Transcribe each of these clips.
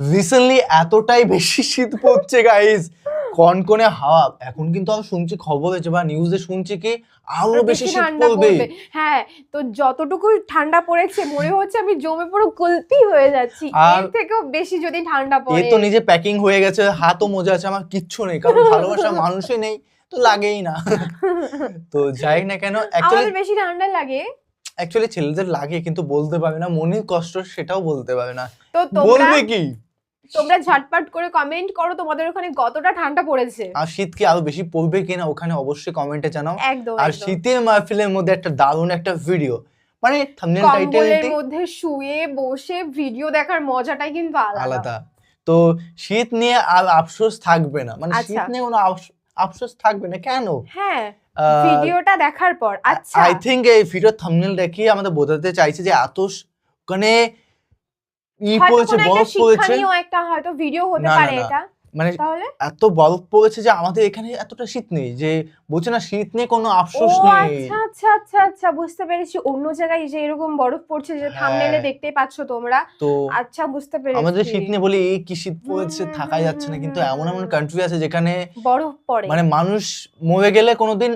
Recently এতটাই বেশি শীত পড়ছে গাইস, কনকনে হাওয়া। এখন কিন্তু আমি শুনছি খবরে বা নিউজে শুনছি কি আরো বেশি শীত ঠান্ডা পড়বে। পড়বে। হ্যাঁ, তো যতটুকু ঠান্ডা পড়েছে মনে হচ্ছে আমি জমে পুরো গলতি হয়ে যাচ্ছি। আর এর থেকেও বেশি যদি ঠান্ডা এ পড়ে। তো নিজে প্যাকিং হয়ে গেছে, হাতও মোজা আছে, আমার কিচ্ছু নেই, কারণ ভালোবাসার মানুষই নেই, তো লাগেই না। তো যাই না কেন, আমাদের বেশি ঠান্ডা লাগে। অ্যাকচুয়ালি ছেলেদের লাগে কিন্তু বলতে পারে না, মনের কষ্ট সেটাও বলতে পারে না। তো বলবে কি? তোমরা ঝটপট করে কমেন্ট করো তোমাদের ওখানে কতটা ঠান্ডা পড়েছে। আর শীত কি আরো বেশি পড়বে কিনা ওখানে অবশ্যই কমেন্টে জানাও। একদম আর একদম। শীতের মাহফিলের মধ্যে একটা দারুণ একটা ভিডিও, মানে থাম্বনেল কম্বলের টাইটেলটি মধ্যে শুয়ে বসে ভিডিও দেখার মজাটাই কিন্তু আলাদা। আলাদা। তো শীত নিয়ে আর আফসোস থাকবে না, মানে শীত নিয়ে কোনো আফসোস থাকবে না। কেন? হ্যাঁ, ভিডিওটা দেখার পর। আচ্ছা, আই থিংক এই ভিডিও থাম্বনেল দেখিয়ে আমাদের বোঝাতে চাইছে যে এত মানে পড়েছে, বরফ পড়েছে। একটা হয়তো ভিডিও হতে না পারে না না, এটা। মানে তাহলে এত বরফ পড়েছে যে আমাদের এখানে এতটা শীত নেই, যে বলছে না শীত নিয়ে কোনো আফসোস ও নেই। আচ্ছা আচ্ছা আচ্ছা আচ্ছা, বুঝতে পেরেছি। অন্য জায়গায় যে এরকম বরফ পড়ছে যে থাম্বনেলে দেখতেই পাচ্ছ তোমরা। তো আচ্ছা, বুঝতে পেরেছি। আমাদের শীত নিয়ে বলি এই কি শীত পড়েছে, থাকা যাচ্ছে না, কিন্তু এমন এমন কান্ট্রি আছে যেখানে বরফ পড়ে, মানে মানুষ মরে গেলে কোনোদিন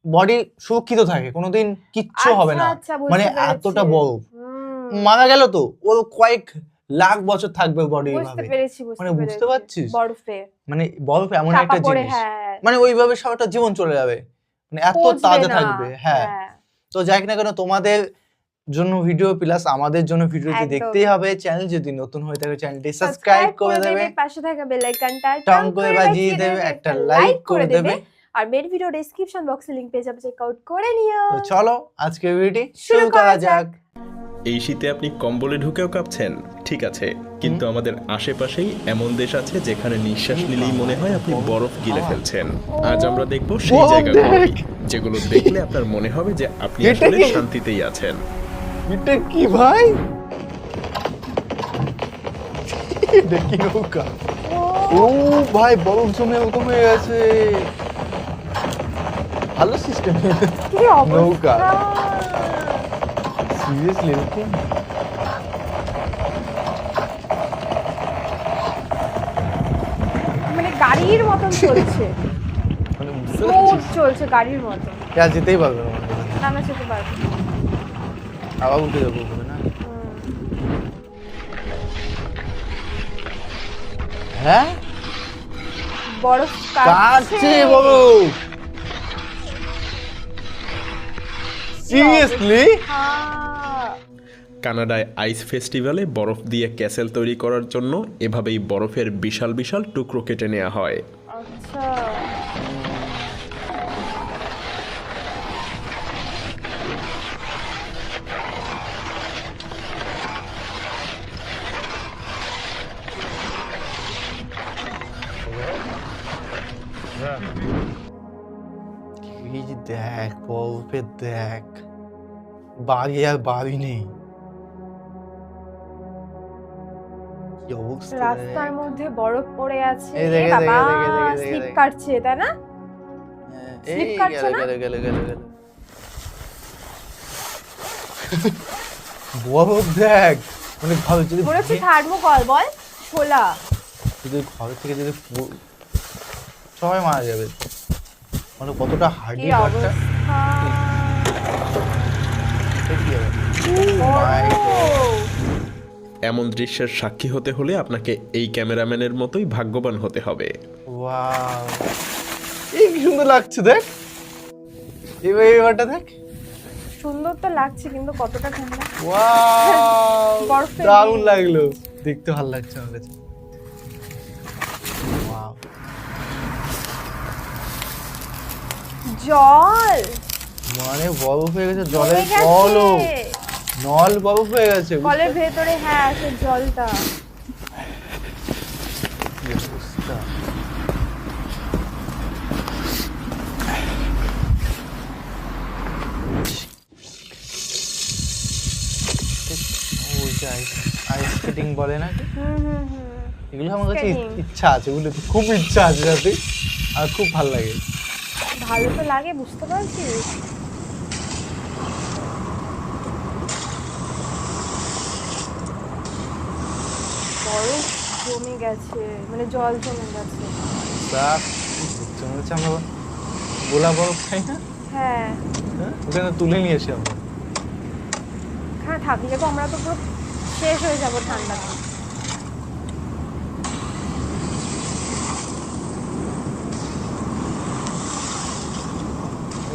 বডি সুরক্ষিত থাকে, কোনোদিন কিচ্ছু হবে না, মানে এতটা বরফ। মারা গেল তো ওর কয়েক লাখ বছর থাকবে বডি বুঝতে এইভাবে, পেরেছি মানে বুঝতে পারছিস? বরফে মানে বরফ এমন চাপা একটা পড়ে, জিনিস, হ্যাঁ, মানে ওইভাবে সারাটা জীবন চলে যাবে, মানে এত পচবে তাজা না। থাকবে। হ্যাঁ, তো যাই না কেন তোমাদের জন্য ভিডিও প্লাস আমাদের জন্য ভিডিওটি একদম। দেখতেই হবে। চ্যানেল যদি নতুন হয়ে থাকে চ্যানেলটি সাবস্ক্রাইব করে দেবে, পাশে থাকা বেল আইকনটা টং করে বাজিয়ে দেবে, একটা লাইক করে দেবে। আর মেন ভিডিও ডেসক্রিপশন বক্সে লিংক পেয়ে যাবে, চেক আউট করে নিও। তো চলো আজকের ভিডিওটি শুরু করা যাক। এই শীতে আপনি কম্বলে ঢুকেও কাঁপছেন, ঠিক আছে, কিন্তু আমাদের আশেপাশেই এমন দেশ আছে যেখানে নিঃশ্বাস নিলেই মনে হয় আপনি বরফ গিলে ফেলছেন। আজ আমরা দেখব সেই বরফ জায়গাগুলো, দেখ। যেগুলো দেখলে আপনার মনে হবে যে আপনি এটা আসলে কি? শান্তিতেই আছেন। এটা কি ভাই? এটা কি নৌকা? ও ভাই, বরফ জমে ওরকম হয়ে গেছে। ভালো সিস্টেম কি নৌকা। অবস্থা! সিরিয়াসলি এরকম? মানে গাড়ির মতন চলছে, মানে বুঝতে স্মুথ পারছিস? চলছে গাড়ির মতন। আর যেতেই পারবে না মনে হয়। না না, যেতে পারবো। আবার উঠে যাবো ওখানে না? হ্যাঁ, বরফ কাটছে বরফ। সিরিয়াসলি? হ্যাঁ। কানাডায় আইস ফেস্টিভ্যালে বরফ দিয়ে ক্যাসেল তৈরি করার জন্য এভাবেই বরফের বিশাল বিশাল টুকরো কেটে নেওয়া হয়। আচ্ছা, এই যে দেখ বরফে, দেখ বাড়ি আর বাড়ি নেই, কি অবস্থা দেখ। রাস্তার মধ্যে বরফ পড়ে আছে। এই দেখে, এ বাবা, দেখে, দেখে, দেখে, স্লিপ দেখে। কাটছে, তাই না? হ্যাঁ, স্লিপ এই কাটছে না? গেলে বরফ দেখ, মানে ভাবে যদি মনে হচ্ছে থার্মোকল, বল ছোলা। যদি ঘর থেকে যদি সবাই মারা যাবে, মানে কতটা হার্ডি কি ঘরটা। অবস্থা! কি হবে? My God. এমন দৃশ্যের সাক্ষী হতে হলে আপনাকে এই ক্যামেরাম্যানের মতোই ভাগ্যবান হতে হবে। ওয়াও, এই কি সুন্দর লাগছে দেখ, এবারটা দেখ। সুন্দর তো লাগছে, কিন্তু কতটা ঠান্ডা! ওয়াও, বরফের দারুণ বীজ। লাগলো, দেখতে ভালো লাগছে আমার কাছে। ওয়াও, জল মানে বরফ হয়ে গেছে, জমে জলের গেছে। জলও নল বরফ হয়ে গেছে। কলের ভেতরে, হ্যাঁ, আছে জলটা। কি অবস্থা। ওই যে আইস স্কেটিং বলে না, এগুলো আমার কাছে Skating. ইচ্ছা আছে, এগুলো খুব ইচ্ছা আছে যাতে, আর খুব ভালো লাগে। ভালো তো লাগে, বুঝতে পারছিস? বরফ জমে গেছে, মানে জল জমে গেছে। মনে হচ্ছে আমরা গোলা বরফ খাই না, হ্যাঁ ওখানে তুলে নিয়ে এসে আমরা হ্যাঁ থাকলে তো আমরা তো পুরো শেষ হয়ে যাবো ঠান্ডাতে।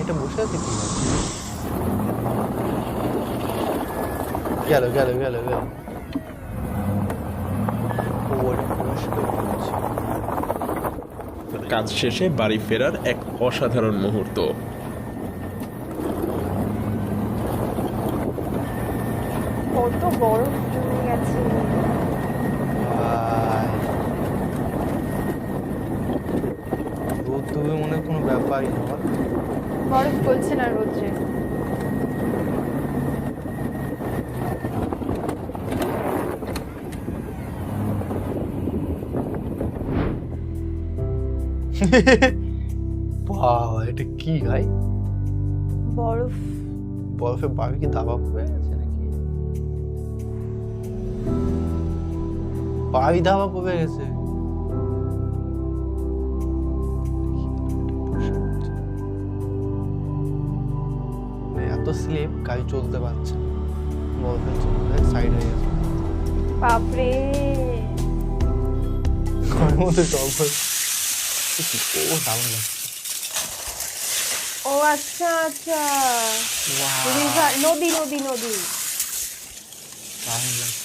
এটা বসে আছে কি গেল গেল গেল গেল কাজ শেষে বাড়ি ফেরার এক অসাধারণ মুহূর্ত। কত বরফ জমে গেছে। রোদ ডুবে মনে হয় কোনো ব্যাপারই না, বরফ গলছে না রোদ্রে। বাবা এটা কি ভাই? বরফ, বরফে বাড়ি কি দাবা পড়ে গেছে নাকি? বাড়ি দাবা পড়ে গেছে। এত স্লিপ গাড়ি চলতে পারছে, বরফের জন্য সাইড হয়ে গেছে। বাপরে ঘরের মধ্যে জল পড়ে। ও দারুণ লাগছে। ও আচ্ছা আচ্ছা, রিভার, নদী নদী নদী। দারুণ লাগছে,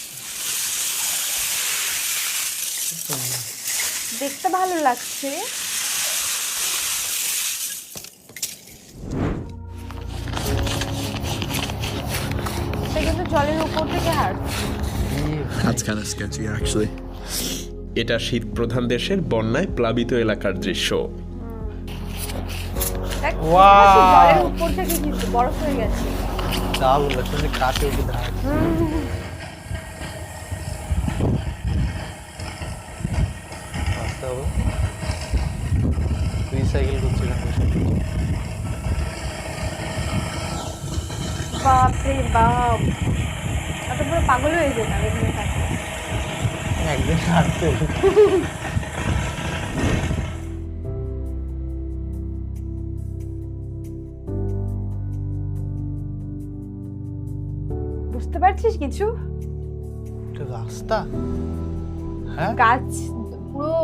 দেখতে ভালো লাগছে। এটা কিন্তু জলের উপর থেকে হাঁটছে। That's kind of sketchy actually. এটা শীত প্রধান দেশের বন্যায় প্লাবিত এলাকার দৃশ্য। দেখ, Wow! জলের উপর থেকে কিন্তু বরফ হয়ে গেছে। দারুণ লাগছে, মানে কাছে উঠে দাঁড়াচ্ছে। আসতে হবে, রিসাইকেল করছে এখানে। বাপরে বাপ, এত পুরো পাগল হয়ে যেতাম এখানে থাকতে। একদিন হাঁটতে বুঝতে পারছিস কিছু? এটা রাস্তা, হ্যাঁ গাছ পুরো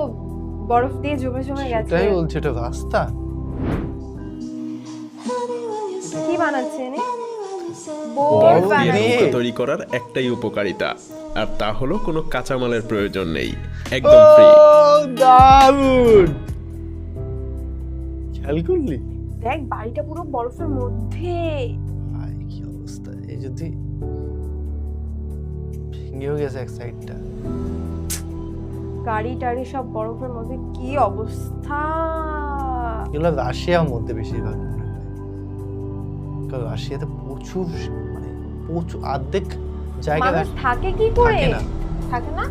বরফ দিয়ে জমে জমে গেছে। তাই বলছে এটা রাস্তা। কি বানাচ্ছে এনে? বরফ বোর্ড দিয়ে বানাচ্ছে। নৌকা তৈরি করার একটাই উপকারিতা, আর তা হলো কোনো কাঁচামালের প্রয়োজন নেই, একদম ফ্রি। দারুণ, খেয়াল করলি? দেখ বাড়িটা পুরো বরফের মধ্যে। ভাই কি অবস্থা, এই যদি ভেঙেও গেছে এক সাইডটা। গাড়ি টাড়ি সব বরফের মধ্যে, কি অবস্থা। এগুলো রাশিয়ার মধ্যে বেশিরভাগ মনে হয়, কারণ রাশিয়াতে প্রচুর, মানে প্রচুর অর্ধেক জায়গায় মানুষ থাকে কি করে? থাকে না। থাকে না,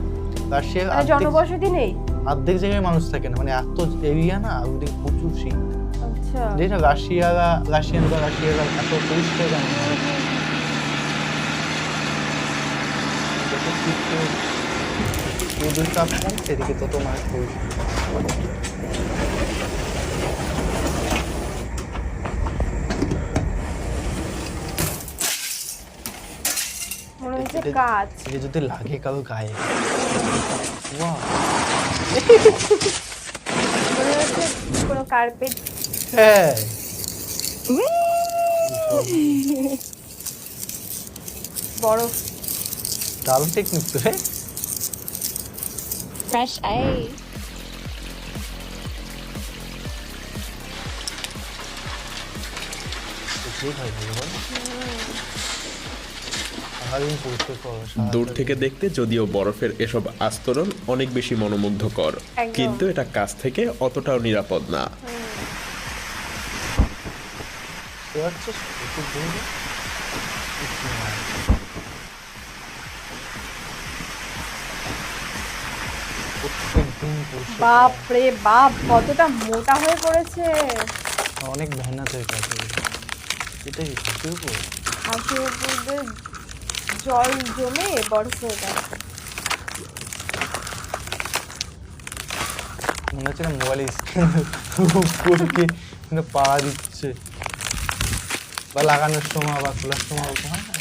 রাশিয়ার মানে জনবসতি নেই। অর্ধেক জায়গায় মানুষ থাকে না, মানে এত এরিয়া না, আর ওদিকে প্রচুর শীত। আচ্ছা, যেটা রাশিয়ানরা এত পরিষ্কার কেন? যত শীত রোদের তাপ কম, সেদিকে তত মানুষ পরিষ্কার। মনে হচ্ছে কাজ। এটা যদি লাগে কারো গায়ে, বাহ, মনে হচ্ছে কোনো কার্পেট। হ্যাঁ বরফ। দারুণ টেকনিক তো রে। Fresh I. দূর থেকে দেখতে যদিও বরফের এসব আস্তরণ অনেক বেশি মনোমুগ্ধকর, একদম। কিন্তু এটা কাছ থেকে অতটাও নিরাপদ না। বাপ রে বাপ, কতটা মোটা হয়ে পড়েছে। অনেক মেহনত হয়ে গেছে। এটা কি ঘাসের উপর? ঘাসের উপর দিয়ে জল জমে বরফ হয়ে গেছে। মনে হচ্ছে না মোবাইলে স্ক্রিন কিন্তু পাওয়া দিচ্ছে বা লাগানোর সময় বা খোলার সময় ওরকম হয় না?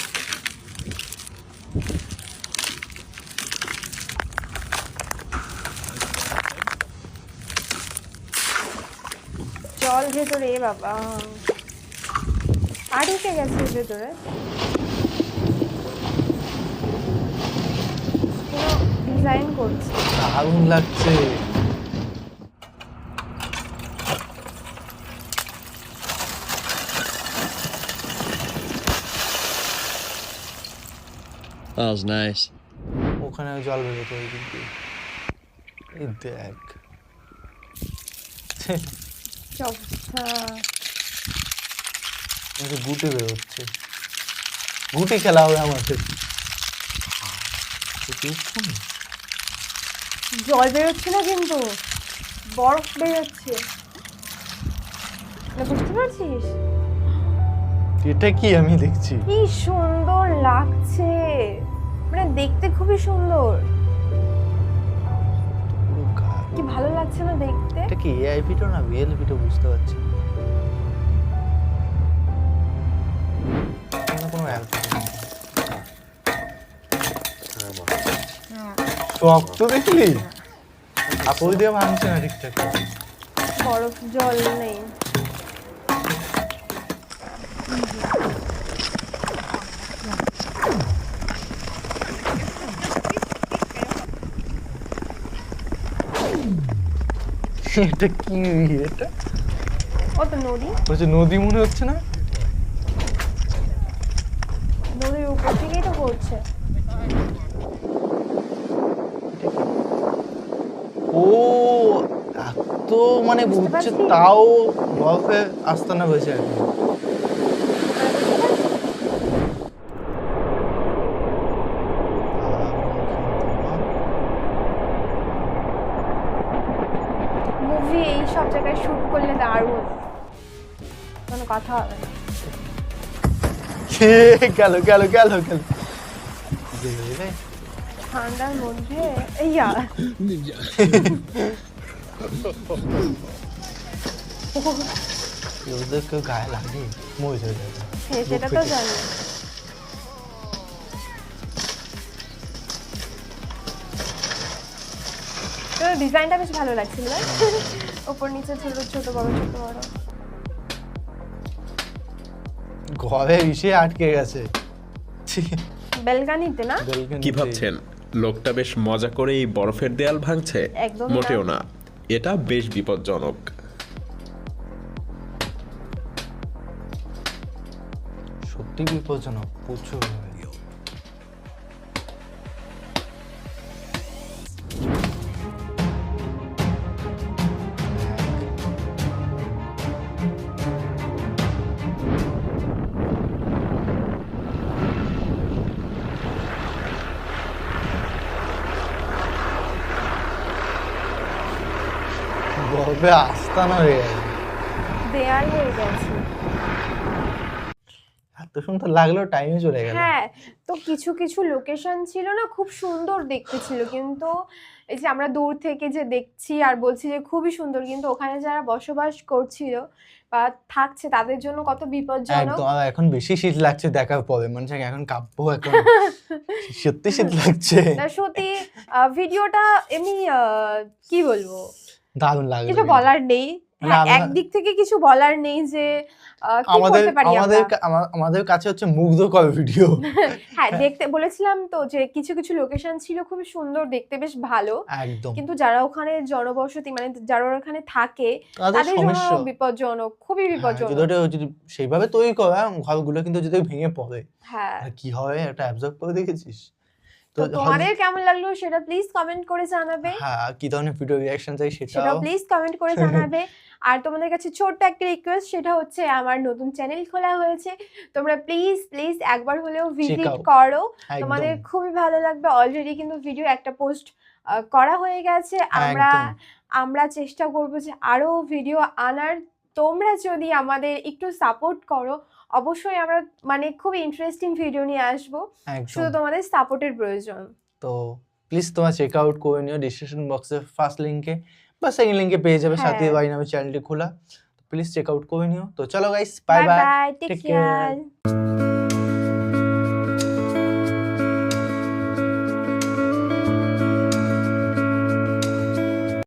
জল ভেতরে বাবা, আর ঢুকে গেছে ভেতরে, পুরো ডিজাইন করছে। দারুণ লাগছে। That was nice. ওখানে জল বেরোতো ওই দিক দিয়ে। এই দেখ কি অবস্থা। গুটি বেরোচ্ছে, গুটি খেলা হবে আমাদের। জল বেরোচ্ছে না কিন্তু বরফ বেরোচ্ছে, বুঝতে পারছিস? এটা কি আমি দেখছি? কি সুন্দর লাগছে, মানে দেখতে খুবই সুন্দর, পুরো গা- কি ভালো লাগছে না দেখতে। এটা কি এআই ভিডিও না রিয়েল ভিডিও বুঝতে পারছি না। কোনো শক্ত দেখলি, আপল দিয়ে ভাঙছে না ঠিকঠাক। বরফ জল নেই। এটা কি এটা? ও তো নদী, বলছে নদী মনে হচ্ছে না? নদীর উপর থেকেই তো পড়ছে। ও এত মানে বুঝতে বুঝছে পারছিস? তাও বরফে আস্তানা হয়েছে আর কি। মুভি এই সব জায়গায় শুট করলে দারুণ, কোনো কথা হবে না। গেল গেল গেল গেল ঠান্ডার মধ্যে ইয়া ওদের কেউ গায়ে লাগে মরে যাবে। হ্যাঁ সেটা তো জানি। তো ডিজাইনটা বেশ ভালো লাগছিল না? উপর নিচে ছোট ছোট বড় ছোট বড়। ঘরে এসে আটকে গেছে বেলকানিতে না? বেলকনিতে। কি ভাবছেন লোকটা বেশ মজা করে এই বরফের দেয়াল ভাঙছে? একদমই না। মোটেও না, এটা বেশ বিপজ্জনক। সত্যি বিপজ্জনক প্রচুর। বরফে আস্তানা হয়ে গেছে, দেয়াল হয়ে গেছে। এত সুন্দর লাগলো টাইমে চলে গেল। হ্যাঁ, তো কিছু কিছু লোকেশন ছিল না খুব সুন্দর দেখতে ছিল, কিন্তু এই যে আমরা দূর থেকে যে দেখছি আর বলছি যে খুবই সুন্দর, কিন্তু ওখানে যারা বসবাস করছিল বা থাকছে তাদের জন্য কত বিপজ্জনক। একদম। আর এখন বেশি শীত লাগছে দেখার পরে মনে হচ্ছে এখন কাঁপবো এখন। সত্যি শীত লাগছে। না সত্যি ভিডিওটা এমনি কি বলবো, দারুণ লাগলো। কিছু বলার নেই। হ্যাঁ, আমরা- একদিক থেকে কিছু বলার নেই যে কি আমাদের করতে পারি আমাদের আমরা। আমাদের কাছে হচ্ছে মুগ্ধকর ভিডিও। হ্যাঁ, দেখতে বলেছিলাম তো যে কিছু কিছু লোকেশন ছিল খুবই সুন্দর, দেখতে বেশ ভালো, একদম কিন্তু যারা ওখানে জনবসতি মানে যারা ওখানে থাকে তাদের তাদের জন্য সমস্যা। বিপজ্জনক, খুবই হ্যাঁ, বিপজ্জনক। যদি ওটা যদি সেইভাবে তৈরি করা ঘরগুলো কিন্তু যদি ভেঙে পড়ে হ্যাঁ, তাহলে কি হবে একটা অ্যাবজর্ব করে দেখেছিস তো তোমাদের কেমন লাগলো সেটা প্লিজ কমেন্ট করে জানাবে। হ্যাঁ কি ধরনের ভিডিও রিঅ্যাকশন চাই সেটাও সেটাও প্লিজ কমেন্ট করে জানাবে। আর তোমাদের কাছে ছোট্ট একটা রিকোয়েস্ট, সেটা হচ্ছে আমার নতুন চ্যানেল খোলা হয়েছে, তোমরা প্লিজ প্লিজ একবার হলেও ভিজিট out. করো, একদম। তোমাদের খুবই ভালো লাগবে। অলরেডি কিন্তু ভিডিও একটা পোস্ট করা হয়ে গেছে, একদম। আমরা চেষ্টা করব যে আরো ভিডিও আনার। তোমরা যদি আমাদের একটু সাপোর্ট করো, অবশ্যই আমরা মানে খুব ইন্টারেস্টিং ভিডিও নিয়ে আসবো, শুধু একদম। তোমাদের সাপোর্টের প্রয়োজন। তো প্লিজ তোমরা চেক আউট করে নিও ডিসক্রিপশন বক্সে ফার্স্ট লিংকে বা সেকেন্ড লিঙ্কে পেয়ে যাবে হ্যাঁ। সাথী বাই নামে চ্যানেলটি খোলা, প্লিজ চেক আউট করে নিও। তো চলো guys, bye bye bye, bye, take take care. Care.